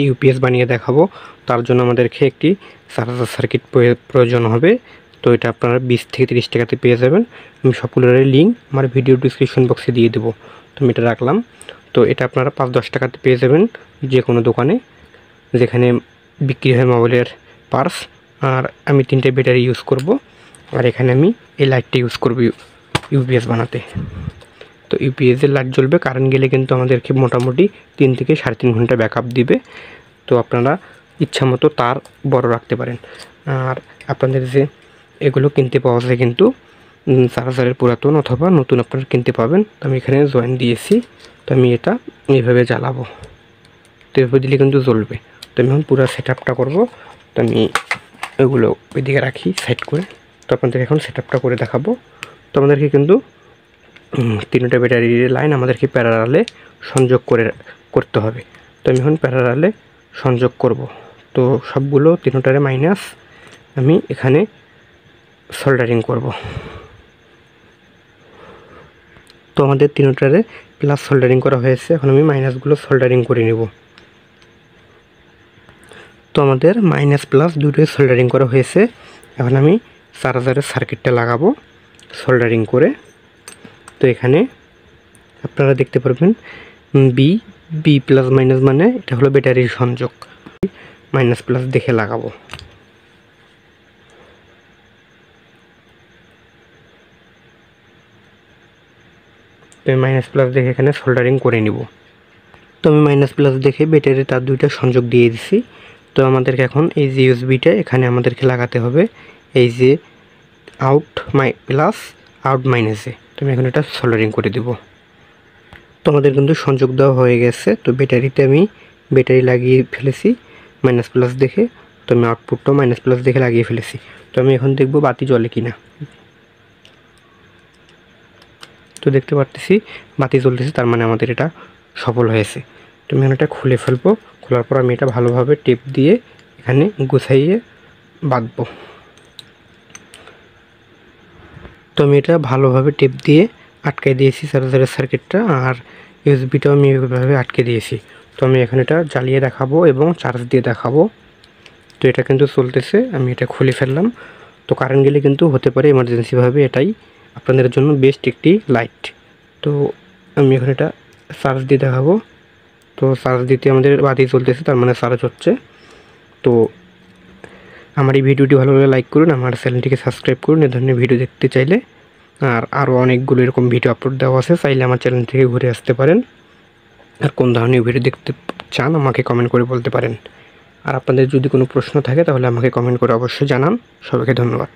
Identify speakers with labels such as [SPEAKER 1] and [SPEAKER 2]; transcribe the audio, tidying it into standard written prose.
[SPEAKER 1] UPS বানিয়ে দেখাবো। তার জন্য আমাদেরকে একটি চার্জার সার্কিট প্রয়োজন হবে। তো এটা আপনারা 20 থেকে 30 টাকাতে পেয়ে যাবেন। আমি সবগুলোর লিঙ্ক আমার ভিডিও ডিসক্রিপশন বক্সে দিয়ে দেবো। তো আমি এটা রাখলাম। তো এটা আপনারা 5-10 টাকাতে পেয়ে যাবেন যে কোনো দোকানে, যেখানে বিক্রি হয় মোবাইলের পার্টস। আর আমি 3টে ব্যাটারি ইউজ করব, আর এখানে আমি এই লাইটটা ইউজ করব ইউপিএস বানাতে। তো ইউপিএসের লাইট জ্বলবে, কারেন্ট গেলে কিন্তু আমাদেরকে মোটামুটি 3 থেকে 3.5 ঘন্টা ব্যাকআপ দিবে। তো আপনারা ইচ্ছা মতো তার বড় রাখতে পারেন। আর আপনাদের যে এগুলো কিনতে পাওয়া যায় কিন্তু চার্জারের পুরাতন অথবা নতুন আপনারা কিনতে পাবেন। তো আমি এখানে জয়েন দিয়েছি। তো আমি এটা এইভাবে জ্বালাবো, তো এভাবে দিলে কিন্তু জ্বলবে। তো আমি এখন পুরো সেট আপটা করবো। তো আমি এগুলো ওইদিকে রাখি সাইড করে। তো আপনাদের এখন সেট আপটা করে দেখাবো। তো আমাদেরকে কিন্তু 3টা ব্যাটারির লাইন আমাদেরকে প্যারালালে সংযোগ করতে হবে। তো আমি এখন প্যারালালে সংযোগ করব। তো সবগুলো 3টারে মাইনাস আমি এখানে সোল্ডারিং করব। তো আমাদের 3টারে প্লাস সোল্ডারিং করা হয়েছে, এখন আমি মাইনাসগুলো সোল্ডারিং করে নেব। তো আমাদের মাইনাস প্লাস দুটোই সোল্ডারিং করা হয়েছে। এখন আমি চার্জারের সার্কিটটা লাগাবো সোল্ডারিং করে। তো এখানে আপনারা দেখতে পারবেন বি প্লাস মাইনাস মানে এটা হলো ব্যাটারির সংযোগ। মাইনাস প্লাস দেখে লাগাবো। তো মাইনাস প্লাস দেখে এখানে সোল্ডারিং করে নিব। তো আমি মাইনাস প্লাস দেখে ব্যাটারি তার 2টা সংযোগ দিয়ে দিছি। তো আমাদেরকে এখন এই যে ইউএসবিটা এখানে আমাদেরকে লাগাতে হবে, এই যে আউট প্লাস আউট মাইনাসে। তো আমি এখন এটা সোল্ডারিং করে দেব। তো আমাদের কিন্তু সংযোগ দেওয়া হয়ে গেছে। তো ব্যাটারিতে আমি ব্যাটারি লাগিয়ে ফেলেছি মাইনাস প্লাস দেখে। তো আমি আউটপুটটাও মাইনাস প্লাস দেখে লাগিয়ে ফেলেছি। তো আমি এখন দেখব বাতি জ্বলে কিনা। তো দেখতে পারতেছি বাতি জ্বলতেছে, তার মানে আমাদের এটা সফল হয়েছে। তো আমি এটা খুলে ফেলবো। খোলার পর আমি এটা ভালোভাবে টেপ দিয়ে এখানে গুছাইয়ে বাঁধবো। তো আমি এটা ভালোভাবে টেপ দিয়ে আটকে দিয়েছি চার্জারের সার্কিটটা, আর ইউএসবিটাও আমি এইভাবে আটকে দিয়েছি। তো আমি এখন এটা জ্বালিয়ে দেখাবো এবং চার্জ দিয়ে দেখাবো। তো এটা কিন্তু চলতেছে, আমি এটা খুলে ফেললাম। তো কারেন্ট গেলে কিন্তু হতে পারে এমার্জেন্সিভাবে, এটাই আপনাদের জন্য বেস্ট একটি লাইট। তো আমি এখন এটা চার্জ দিয়ে দেখাবো। তো চার্জ দিতে আমাদের বাতি চলতেছে, তার মানে চার্জ হচ্ছে। তো আমার এই ভিডিওটি ভালো লাগলে লাইক করুন, আমার চ্যানেলটিকে সাবস্ক্রাইব করুন এ ধরনের ভিডিও দেখতে চাইলে। আর আরও অনেকগুলো এরকম ভিডিও আপলোড দেওয়া আছে, চাইলে আমার চ্যানেল থেকে ঘুরে আসতে পারেন। আর কোন ধরনের ভিডিও দেখতে চান আমাকে কমেন্ট করে বলতে পারেন। আর আপনাদের যদি কোনো প্রশ্ন থাকে তাহলে আমাকে কমেন্ট করে অবশ্যই জানান। সবাইকে ধন্যবাদ।